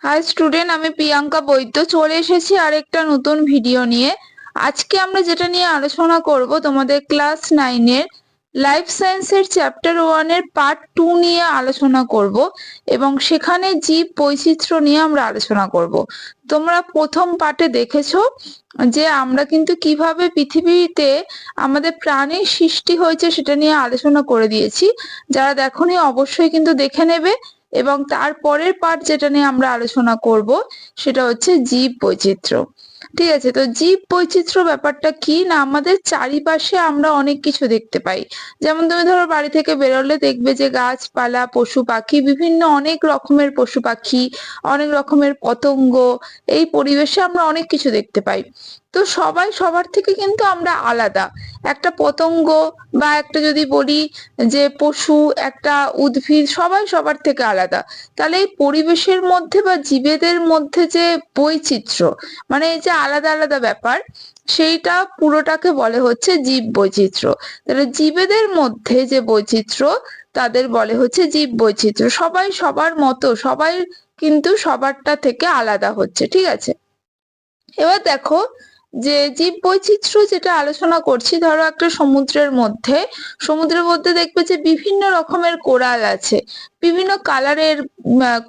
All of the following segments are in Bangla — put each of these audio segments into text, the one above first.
হাই স্টুডেন্ট, আমি প্রিয়াঙ্কা বৈদ্য চলে এসেছি আরেকটা নতুন ভিডিও নিয়ে। আজকে আমরা যেটা নিয়ে আলোচনা করব, তোমাদের ক্লাস 9-এর লাইফ সায়েন্সের চ্যাপ্টার 1-এর পার্ট 2 নিয়ে আলোচনা করব এবং সেখানে জীব বৈচিত্র্য নিয়ে আমরা আলোচনা করব। তোমরা প্রথম পার্টে দেখেছো যে আমরা কিন্তু কিভাবে পৃথিবীতে আমাদের প্রাণীর সৃষ্টি হয়েছে সেটা নিয়ে আলোচনা করে দিয়েছি। যারা দেখোনি অবশ্যই কিন্তু দেখে নেবে। এবং তারপরের পার্ট যেটা নিয়ে আমরা আলোচনা করব সেটা হচ্ছে জীব বৈচিত্র্য। ঠিক আছে, তো জীব বৈচিত্র্য ব্যাপারটা কি না, আমাদের চারিপাশে আমরা অনেক কিছু দেখতে পাই। যেমন তুমি ধরো বাড়ি থেকে বেরোলে দেখবে যে গাছপালা, পশু পাখি, বিভিন্ন অনেক রকমের পশু পাখি, অনেক রকমের পতঙ্গ, এই পরিবেশে আমরা অনেক কিছু দেখতে পাই। তো সবাই সবার থেকে কিন্তু আমরা আলাদা। একটা পতঙ্গ বা একটা যদি বলি যে পশু, একটা উদ্ভিদ, সবাই সবার থেকে আলাদা। তাহলে এই পরিবেশের মধ্যে বা জীবেদের মধ্যে যে বৈচিত্র্য, মানে এই যে আলাদা আলাদা ব্যাপার, সেইটা পুরোটাকে বলে হচ্ছে জীব বৈচিত্র্য। তাহলে জীবেদের মধ্যে যে বৈচিত্র্য তাদের বলে হচ্ছে জীব বৈচিত্র্য। সবাই সবার মতো, সবাই কিন্তু সবারটা থেকে আলাদা হচ্ছে। ঠিক আছে, এবার দেখো যে জীব বৈচিত্র্য যেটা আলোচনা করছি, ধরো একটা সমুদ্রের মধ্যে দেখবে যে বিভিন্ন রকমের কোরাল আছে, বিভিন্ন কালারের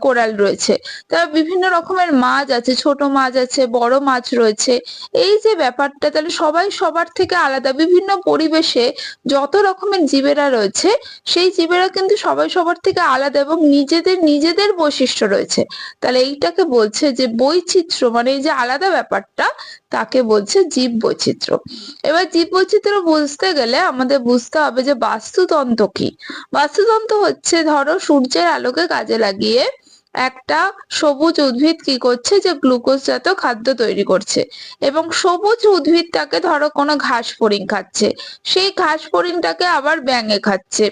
কোরাল রয়েছে। তার বিভিন্ন রকমের মাছ আছে, ছোট মাছ আছে, বড় মাছ রয়েছে। এই যে ব্যাপারটা, তাহলে সবাই সবার থেকে আলাদা। বিভিন্ন পরিবেশে যত রকমের জীবেরা রয়েছে, সেই জীবেরা কিন্তু সবাই সবার থেকে আলাদা এবং নিজেদের নিজেদের বৈশিষ্ট্য রয়েছে। তাহলে এইটাকে বলছে যে বৈচিত্র্য, মানে এই যে আলাদা ব্যাপারটা, তাকে বলছে জীব বৈচিত্র্য। এবার জীব বৈচিত্র্য বুঝতে গেলে আমাদের বুঝতে হবে যে বাস্তুতন্ত্র কি। বাস্তুতন্ত্র হচ্ছে, ধরো সূর্যের আলোকে কাজে লাগিয়ে একটা সবুজ উদ্ভিদ কি করছে, যে গ্লুকোজ জাতীয় খাদ্য তৈরি করছে, এবং সবুজ উদ্ভিদটাকে ধরো কোনো ঘাস ফড়িং খাচ্ছে, সেই ঘাস ফড়িংটাকে আবার ব্যাঙে খাচ্ছে,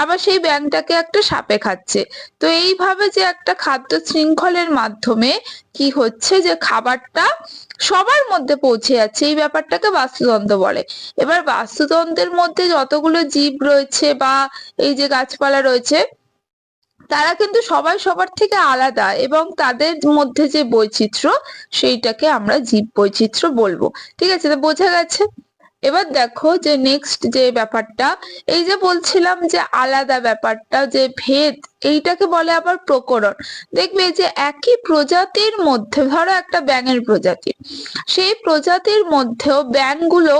আবার সেই ব্যাঙটাকে একটা সাপে খাচ্ছে। তো এইভাবে যে একটা খাদ্য শৃঙ্খলের মাধ্যমে কি হচ্ছে, যে খাবারটা সবার মধ্যে পৌঁছে যাচ্ছে, এই ব্যাপারটাকে বাস্তুতন্ত্র বলে। এবার বাস্তুতন্ত্রের মধ্যে যতগুলো জীব রয়েছে বা এই যে গাছপালা রয়েছে, তারা কিন্তু সবাই সবার থেকে আলাদা এবং তাদের মধ্যে যে বৈচিত্র্য, সেইটাকে আমরা জীব বৈচিত্র্য বলবো। ঠিক আছে, তো বোঝা গেছে। এবার দেখো যে নেক্সট যে ব্যাপারটা, এই যে বলছিলাম যে আলাদা ব্যাপারটা, যে ভেদ, এইটাকে বলে আবার প্রকরণ। দেখবে যে একই প্রজাতির মধ্যে, ধরো একটা ব্যাঙের প্রজাতি, সেই প্রজাতির মধ্যেও ব্যাঙগুলো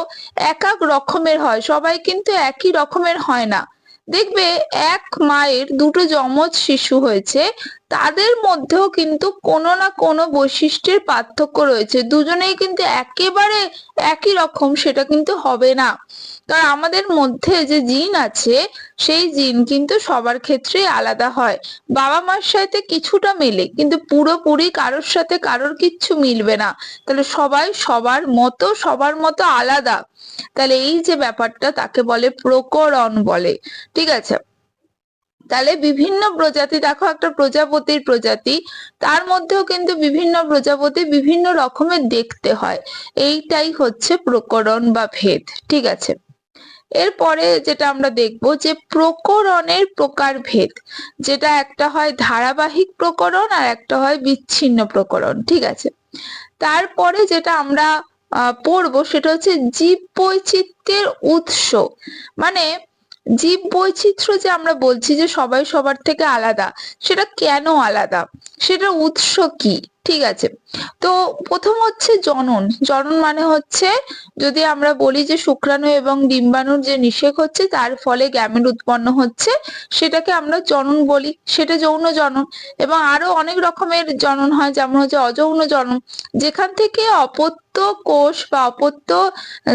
এক এক রকমের হয়, সবাই কিন্তু একই রকমের হয় না। দেখবে এক মায়ের দুটো যমজ শিশু হয়েছে, তাদের মধ্যেও কিন্তু কোনো না কোনো বৈশিষ্ট্যের পার্থক্য রয়েছে। দুজনেই কিন্তু একেবারে একই রকম সেটা কিন্তু হবে না। কারণ আমাদের মধ্যে যে জিন আছে, সেই জিন কিন্তু সবার ক্ষেত্রেই আলাদা হয়। বাবা মার সাথে কিছুটা মেলে, কিন্তু পুরোপুরি কারোর সাথে কারোর কিচ্ছু মিলবে না। তাহলে সবাই সবার মতো আলাদা। তাহলে এই যে ব্যাপারটা, তাকে বলে প্রকরণ বলে। ঠিক আছে, তাহলে বিভিন্ন প্রজাতি, দেখো একটা প্রজাপতির প্রজাতি, তার মধ্যেও কিন্তু বিভিন্ন প্রজাপতি বিভিন্ন রকমের দেখতে হয়। এইটাই হচ্ছে প্রকরণ বা ভেদ। ঠিক আছে, এরপরে যেটা আমরা দেখবো যে প্রকরণের প্রকারভেদ, যেটা একটা হয় ধারাবাহিক প্রকরণ আর একটা হয় বিচ্ছিন্ন প্রকরণ। ঠিক আছে, তারপরে যেটা আমরা পড়বো সেটা হচ্ছে জীব বৈচিত্র্যের উৎস। মানে জীব বৈচিত্র্য যে আমরা বলছি যে সবাই সবার থেকে আলাদা, সেটা কেন আলাদা, সেটার উৎস কি। ঠিক আছে, তো প্রথম হচ্ছে জনন। জনন মানে হচ্ছে, যদি আমরা বলি যে শুক্রাণু এবং ডিম্বাণুর যে নিষেক হচ্ছে, তার ফলে গ্যামেট উৎপন্ন হচ্ছে, সেটাকে আমরা জনন বলি, সেটা যৌন জনন। এবং আরো অনেক রকমের জনন হয়, যেমন হচ্ছে অযৌন জনন, যেখান থেকে অপত্য কোষ বা অপত্য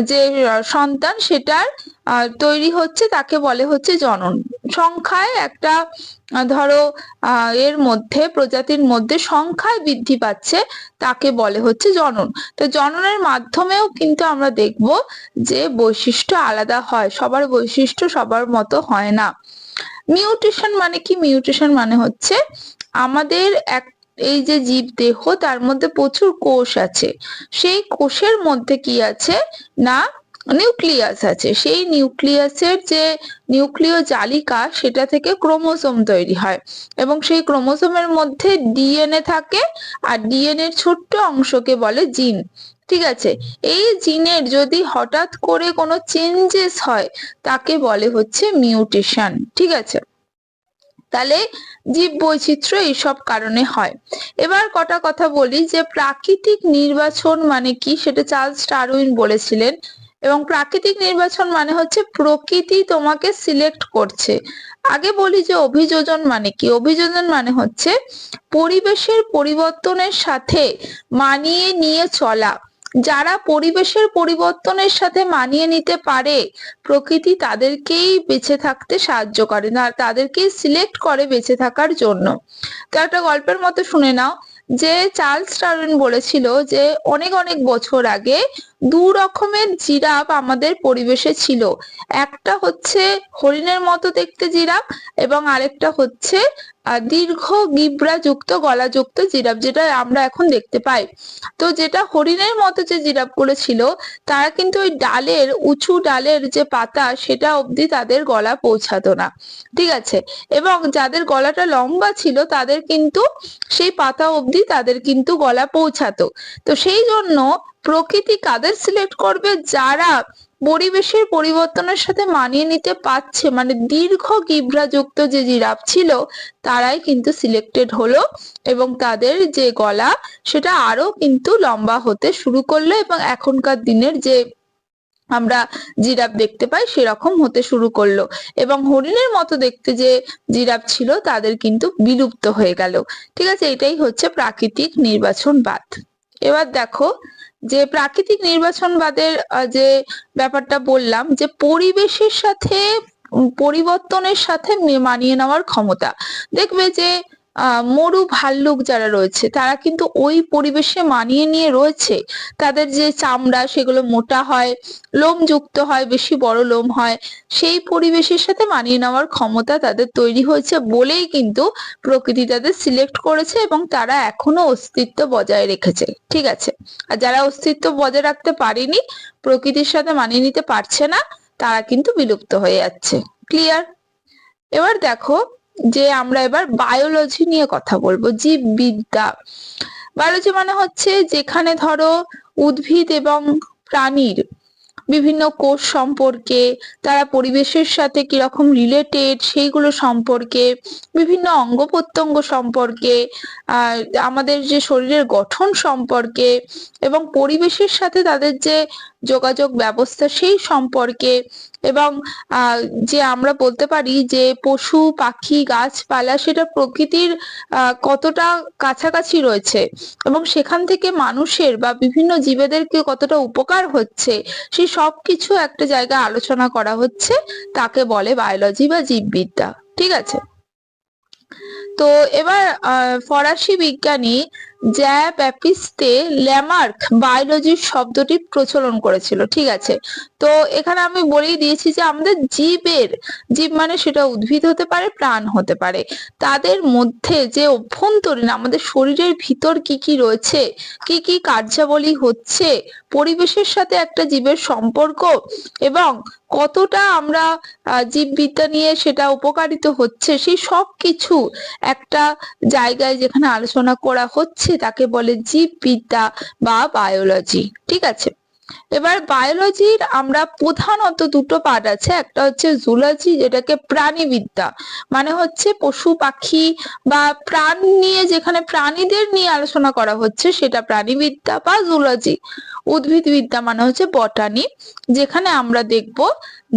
যে সন্তান, সেটার তৈরি হচ্ছে, তাকে বলে হচ্ছে জনন। সংখ্যায় একটা ধরো এর মধ্যে, প্রজাতির মধ্যে সংখ্যায় বৃদ্ধি পাচ্ছে, তাকে বলে হচ্ছে জনন। তো জননের মাধ্যমেও কিন্তু আমরা দেখব যে বৈশিষ্ট্য আলাদা হয়, সবার বৈশিষ্ট্য সবার মতো হয় না। মিউটেশন মানে কি? মিউটেশন মানে হচ্ছে আমাদের এই যে জীব দেহ, তার মধ্যে প্রচুর কোষ আছে, সেই কোষের মধ্যে কি আছে না, নিউক্লিয়াস আছে, সেই নিউক্লিয়াসের যে নিউক্লিয় জালিকা সেটা থেকে ক্রোমোসোম তৈরি হয় এবং সেই ক্রোমোসোমের মধ্যে ডিএনএ থাকে আর ডিএনএ এর ছোট্ট অংশকে বলে জিন। ঠিক আছে, এই জিনের যদি হঠাৎ করে কোনো চেঞ্জেস হয় তাকে বলে হচ্ছে মিউটেশন। ঠিক আছে, তাহলে জীব বৈচিত্র্য এইসব কারণে হয়। এবার কটা কথা বলি যে প্রাকৃতিক নির্বাচন মানে কি, সেটা চার্লস ডারউইন বলেছিলেন। এবং প্রাকৃতিক নির্বাচন মানে হচ্ছে প্রকৃতি তোমাকে সিলেক্ট করছে। আগে বলি যে অভিযোজন মানে কি। অভিযোজন মানে হচ্ছে পরিবেশের পরিবর্তনের সাথে মানিয়ে নিয়ে চলা। যারা পরিবেশের পরিবর্তনের সাথে মানিয়ে নিতে পারে প্রকৃতি তাদেরকেই বেঁচে থাকতে সাহায্য করে, না তাদেরকেই সিলেক্ট করে বেঁচে থাকার জন্য। তো একটা গল্পের মতো শুনে নাও যে চার্লস ডারউইন বলেছিল যে অনেক অনেক বছর আগে দু রকমের জিরাফ আমাদের পরিবেশে ছিল। একটা হচ্ছে হরিণের মতো দেখতে জিরাফ এবং আরেকটা হচ্ছে দীর্ঘ গিবড়া যুক্ত গলাযুক্ত জিরাফ, যেটা আমরা এখন দেখতে পাই। তো যেটা হরিণের মতো যে জিরাফ গুলো ছিল তারা কিন্তু ওই ডালের উঁচু ডালের যে পাতা সেটা অবধি তাদের গলা পৌঁছাতো না। ঠিক আছে, এবং যাদের গলাটা লম্বা ছিল তাদের কিন্তু সেই পাতা অবধি তাদের কিন্তু গলা পৌঁছাতো। তো সেই জন্য প্রকৃতি কাদের সিলেক্ট করবে, যারা পরিবেশের পরিবর্তনের সাথে মানিয়ে নিতে পারছে, মানে দীর্ঘ গিবড়া যুক্ত যে জিরাফ ছিল তারাই কিন্তু সিলেক্টেড হলো এবং তাদের যে গলা সেটা আরো কিন্তু লম্বা হতে শুরু করলো এবং এখনকার দিনের যে আমরা জিরাফ দেখতে পাই সেরকম হতে শুরু করলো। এবং হরিণের মতো দেখতে যে জিরাফ ছিল তাদের কিন্তু বিলুপ্ত হয়ে গেল। ঠিক আছে, এটাই হচ্ছে প্রাকৃতিক নির্বাচনবাদ। এবার দেখো যে প্রাকৃতিক নির্বাচনবাদের যে ব্যাপারটা বললাম যে পরিবেশের সাথে পরিবর্তনের সাথে মানিয়ে নেওয়ার ক্ষমতা। দেখবে যে মরু ভাল্লুক যারা রয়েছে তারা কিন্তু ওই পরিবেশে মানিয়ে নিয়ে রয়েছে। তাদের যে চামড়া সেগুলো মোটা হয়, লোম যুক্ত হয়, বেশি বড় লোম হয়, সেই পরিবেশের সাথে মানিয়ে নেওয়ার ক্ষমতা তাদের তৈরি হয়েছে বলেই কিন্তু প্রকৃতি তাদের সিলেক্ট করেছে এবং তারা এখনো অস্তিত্ব বজায় রেখেছে। ঠিক আছে, আর যারা অস্তিত্ব বজায় রাখতে পারেনি, প্রকৃতির সাথে মানিয়ে নিতে পারছে না, তারা কিন্তু বিলুপ্ত হয়ে যাচ্ছে। ক্লিয়ার? এবার দেখো যে আমরা এবার বায়োলজি নিয়ে কথা বলবো, জীববিদ্যা। বায়োলজি মানে হচ্ছে যেখানে ধরো উদ্ভিদ এবং প্রাণীর বিভিন্ন কোষ সম্পর্কে, তারা পরিবেশের সাথে কিরকম রিলেটেড সেইগুলো সম্পর্কে, বিভিন্ন অঙ্গ প্রত্যঙ্গ সম্পর্কে, আমাদের যে শরীরের গঠন সম্পর্কে এবং পরিবেশের সাথে তাদের যে যোগাযোগ ব্যবস্থা সেই সম্পর্কে, এবং যে আমরা বলতে পারি যে পশু পাখি গাছপালা সেটা প্রকৃতির কতটা কাছাকাছি রয়েছে এবং সেখান থেকে মানুষের বা বিভিন্ন জীবেদেরকে কতটা উপকার হচ্ছে, সেই সবকিছু একটা জায়গায় আলোচনা করা হচ্ছে, তাকে বলে বায়োলজি বা জীববিদ্যা। ঠিক আছে, তো এবার ফরাসি বিজ্ঞানী জ্যা ব্যাপিস্তে ল্যামার্ক বায়োলজির শব্দটি প্রচলন করেছিল। ঠিক আছে, তো এখানে আমি বলেই দিয়েছি যে আমাদের জীব মানে সেটা উদ্ভিদ হতে পারে, প্রাণ হতে পারে, তাদের মধ্যে যে অভ্যন্তরীণ আমাদের শরীরের ভিতর কি কি রয়েছে, কি কি কার্যাবলী হচ্ছে, পরিবেশের সাথে একটা জীবের সম্পর্ক এবং কতটা আমরা জীববিদ্যা নিয়ে সেটা উপকারিত হচ্ছে, সেই সব কিছু একটা জায়গায় যেখানে আলোচনা করা হচ্ছে তাকে বলে জীববিদ্যা বা বায়োলজি। ঠিক আছে, এবার বায়োলজির আমরা প্রধানত দুটো পার্ট আছে, একটা হচ্ছে জুলজি যেটাকে প্রাণীবিদ্যা মানে হচ্ছে পশু পাখি বা প্রাণ নিয়ে, যেখানে প্রাণীদের নিয়ে আলোচনা করা হচ্ছে সেটা প্রাণীবিদ্যা বা জুলজি। উদ্ভিদবিদ্যা মানে হচ্ছে বটানি, যেখানে আমরা দেখব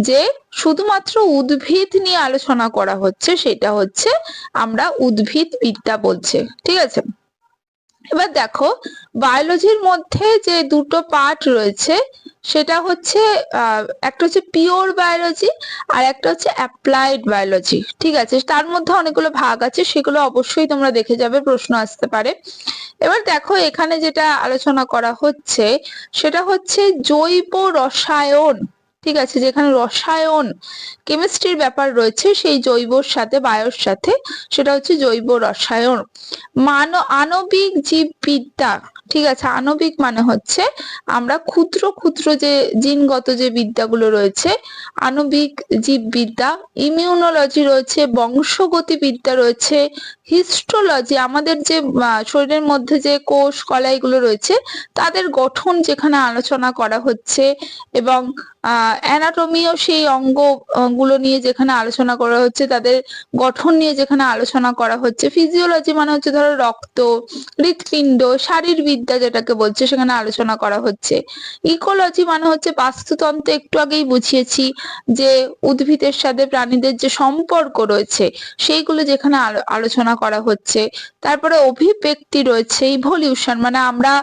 যে শুধুমাত্র উদ্ভিদ নিয়ে আলোচনা করা হচ্ছে সেটা হচ্ছে আমরা উদ্ভিদ বিদ্যা বলছে। ঠিক আছে, এবার দেখো বায়োলজির মধ্যে যে দুটো পার্ট রয়েছে সেটা হচ্ছে একটা হচ্ছে পিওর বায়োলজি আর একটা হচ্ছে অ্যাপ্লাইড বায়োলজি। ঠিক আছে, তার মধ্যে অনেকগুলো ভাগ আছে, সেগুলো অবশ্যই তোমরা দেখে যাবে, প্রশ্ন আসতে পারে। এবার দেখো এখানে যেটা আলোচনা করা হচ্ছে সেটা হচ্ছে জৈব রসায়ন। ঠিক আছে, যেখানে রসায়ন কেমিস্ট্রির ব্যাপার রয়েছে সেই জৈবর সাথে বায়োর সাথে, সেটা হচ্ছে জৈব রসায়ন। আণবিক জীববিদ্যা ঠিক আছে, আণবিক মানে হচ্ছে আমরা ক্ষুদ্র ক্ষুদ্র যে জিনগত যে বিদ্যাগুলো রয়েছে, আণবিক জীববিদ্যা, ইমিউনোলজি রয়েছে, বংশগতি বিদ্যা রয়েছে, হিস্টোলজি আমাদের যে শরীরের মধ্যে যে কোষ কলা এগুলো রয়েছে তাদের গঠন যেখানে আলোচনা করা হচ্ছে, এবং অ্যানাটমিও সেই অঙ্গ গুলো নিয়ে যেখানে আলোচনা করা হচ্ছে, তাদের গঠন নিয়ে যেখানে আলোচনা করা হচ্ছে। ফিজিওলজি মানে হচ্ছে ধরো রক্ত, হৃৎপিণ্ড, শারীরবিদ্যা যেটাকে বলছে সেখানে আলোচনা করা হচ্ছে। ইকোলজি মানে হচ্ছে বাস্তুতন্ত্র, একটু আগেই বুঝিয়েছি যে উদ্ভিদের সাথে প্রাণীদের যে সম্পর্ক রয়েছে সেইগুলো যেখানে আলোচনা করা হচ্ছে। তারপরে অভিব্যক্তি রয়েছে, ইভলিউশন মানে আমরা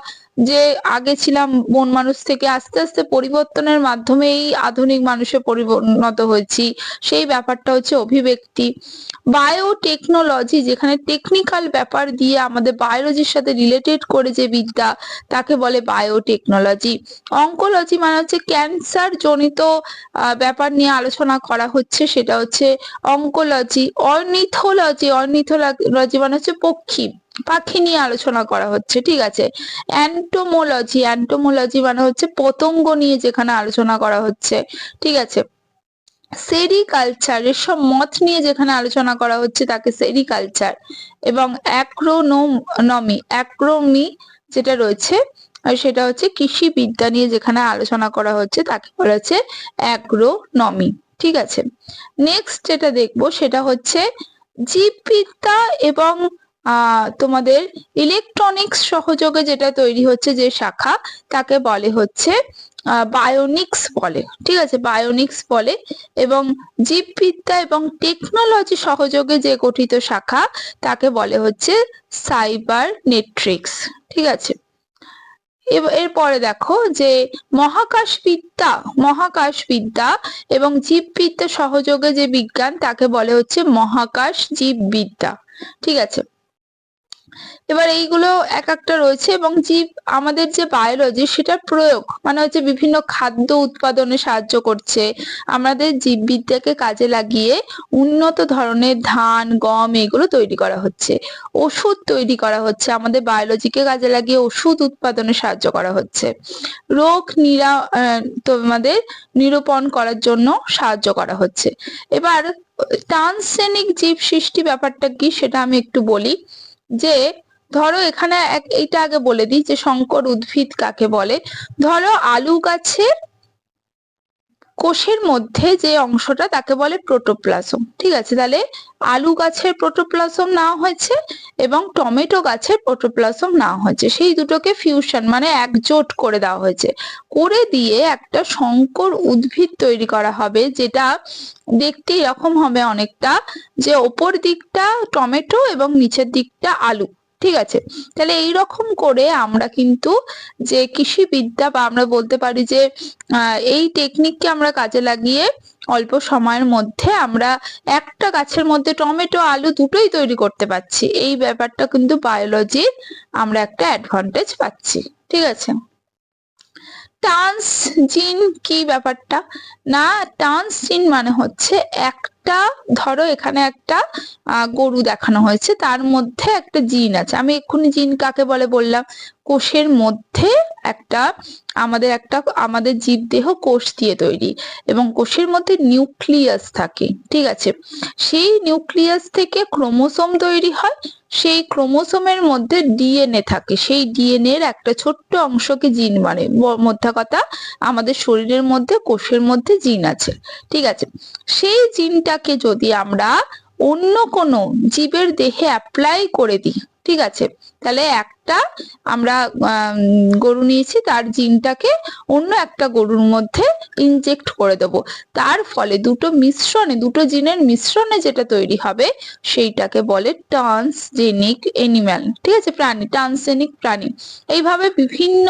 যে আগে ছিলাম বন মানুষ থেকে আস্তে আস্তে পরিবর্তনের মাধ্যমে এই আধুনিক মানুষে পরিণত হয়েছি, সেই ব্যাপারটা হচ্ছে অভিব্যক্তি। বায়োটেকনোলজি যেখানে টেকনিক্যাল ব্যাপার দিয়ে আমাদের বায়োলজির সাথে রিলেটেড করে যে বিদ্যা তাকে বলে বায়োটেকনোলজি। অঙ্কোলজি মানে হচ্ছে ক্যান্সার জনিত ব্যাপার নিয়ে আলোচনা করা হচ্ছে, সেটা হচ্ছে অঙ্কোলজি। অর্নিথোলজি মানে হচ্ছে পাখি নিয়ে আলোচনা করা হচ্ছে, ঠিক আছে। অ্যান্টোমোলজি মানে হচ্ছে পতঙ্গ নিয়ে যেখানে আলোচনা করা হচ্ছে, ঠিক আছে। সেরিকালচার এসব মত নিয়ে যেখানে আলোচনা করা হচ্ছে তাকে সেরিকালচার। এবং অ্যাগ্রোমি যেটা রয়েছে সেটা হচ্ছে কৃষি বিদ্যা নিয়ে যেখানে আলোচনা করা হচ্ছে তাকে বলা হচ্ছে অ্যাগ্রোনমি, ঠিক আছে। নেক্সট যেটা দেখবো সেটা হচ্ছে জীববিদ্যা এবং তোমাদের ইলেকট্রনিক্স সহযোগে যেটা তৈরি হচ্ছে যে শাখা তাকে বলে হচ্ছে বায়োনিক্স বলে, ঠিক আছে, বায়োনিক্স বলে। এবং জীববিদ্যা এবং টেকনোলজি সহযোগে যে গঠিত শাখা তাকে বলে হচ্ছে সাইবারনেটিক্স, ঠিক আছে। এরপরে দেখো যে মহাকাশবিদ্যা এবং জীববিদ্যা সহযোগে যে বিজ্ঞান তাকে বলে হচ্ছে মহাকাশ জীববিদ্যা, ঠিক আছে। এবার এইগুলো এক একটা রয়েছে। এবং জীব আমাদের যে বায়োলজি সেটা প্রয়োগ মানে হচ্ছে বিভিন্ন খাদ্য উৎপাদনে সাহায্য করছে, আমাদের জীববিদ্যাকে কাজে লাগিয়ে উন্নত ধরনের ধান, গম এগুলো তৈরি করা হচ্ছে। ওষুধ তৈরি করা হচ্ছে, আমাদের বায়োলজিকে কাজে লাগিয়ে ওষুধ উৎপাদনে সাহায্য করা হচ্ছে। রোগ তোমাদের নিরূপণ করার জন্য সাহায্য করা হচ্ছে। এবার ট্রান্সজেনিক জীব সৃষ্টি ব্যাপারটা কি সেটা আমি একটু বলি। যে ধরো এখানে এইটা আগে বলে দিই যে সংকর উদ্ভিদ কাকে বলে। ধরো আলু গাছের কোষের মধ্যে যে অংশটা তাকে বলে প্রোটোপ্লাজম, ঠিক আছে। তাহলে আলু গাছের প্রোটোপ্লাজম নেওয়া হয়েছে এবং টমেটো গাছের প্রোটোপ্লাজম নেওয়া হয়েছে, সেই দুটোকে ফিউশন মানে একজোট করে দেওয়া হয়েছে, করে দিয়ে একটা সংকর উদ্ভিদ তৈরি করা হবে যেটা দেখতে এরকম হবে অনেকটা, যে ওপর দিকটা টমেটো এবং নিচের দিকটা আলু, ঠিক আছে। তাহলে এইরকম করে আমরা কিন্তু যে কৃষি বিদ্যা বা আমরা বলতে পারি যে এই টেকনিককে আমরা কাজে লাগিয়ে অল্প সময়ের মধ্যে আমরা একটা গাছের মধ্যে টমেটো আলু দুটোই তৈরি করতে পারছি, এই ব্যাপারটা কিন্তু বায়োলজির আমরা একটা অ্যাডভান্টেজ পাচ্ছি, ঠিক আছে। ট্রান্সজিন কি ব্যাপারটা না, ট্রান্সজিন মানে হচ্ছে একটা ধরো এখানে একটা গরু দেখানো হয়েছে, তার মধ্যে একটা জিন আছে, আমি এক্ষুনি জিন কাকে বলে বললাম, কোষের মধ্যে আমাদের জীবদেহ কোষ দিয়ে তৈরি এবং কোষের মধ্যে নিউক্লিয়াস থাকে, ঠিক আছে। সেই নিউক্লিয়াস থেকে ক্রোমোসোম তৈরি হয়, সেই ক্রোমোসোমের মধ্যে ডিএনএ থাকে, সেই ডিএনএ এর একটা ছোট্ট অংশকে জিন মানে, মোদ্দা কথা আমাদের শরীরের মধ্যে কোষের মধ্যে জিন আছে, ঠিক আছে। সেই জিনটাকে যদি আমরা অন্য কোনো জীবের দেহে অ্যাপ্লাই করে দিই, ঠিক আছে, তাহলে একটা আমরা গরু নিয়েছি, তার জিনটাকে অন্য একটা গরুর মধ্যে ইনজেক্ট করে দেব, তার ফলে দুটো জিনের মিশ্রণে যেটা তৈরি হবে সেইটাকে বলে ট্রান্সজেনিক অ্যানিমাল, ঠিক আছে, প্রাণী, ট্রান্সজেনিক প্রাণী। এইভাবে বিভিন্ন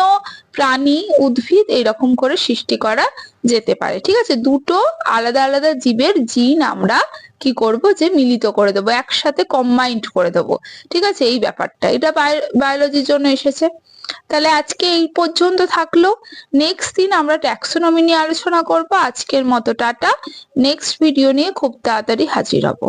প্রাণী, উদ্ভিদ এইরকম করে সৃষ্টি করা যেতে পারে, ঠিক আছে। দুটো আলাদা আলাদা জীবের জিন আমরা কি করব যে মিলিত করে দেবো, একসাথে কম্বাইন্ড করে দেবো, ঠিক আছে। এই ব্যাপারটা এটা বায়োলজির জন্য এসেছে। তাহলে আজকে এই পর্যন্ত থাকলো, নেক্সট দিন আমরা ট্যাক্সোনমি নিয়ে আলোচনা করব। আজকের মতো টাটা, নেক্সট ভিডিও নিয়ে খুব তাড়াতাড়ি হাজির হব।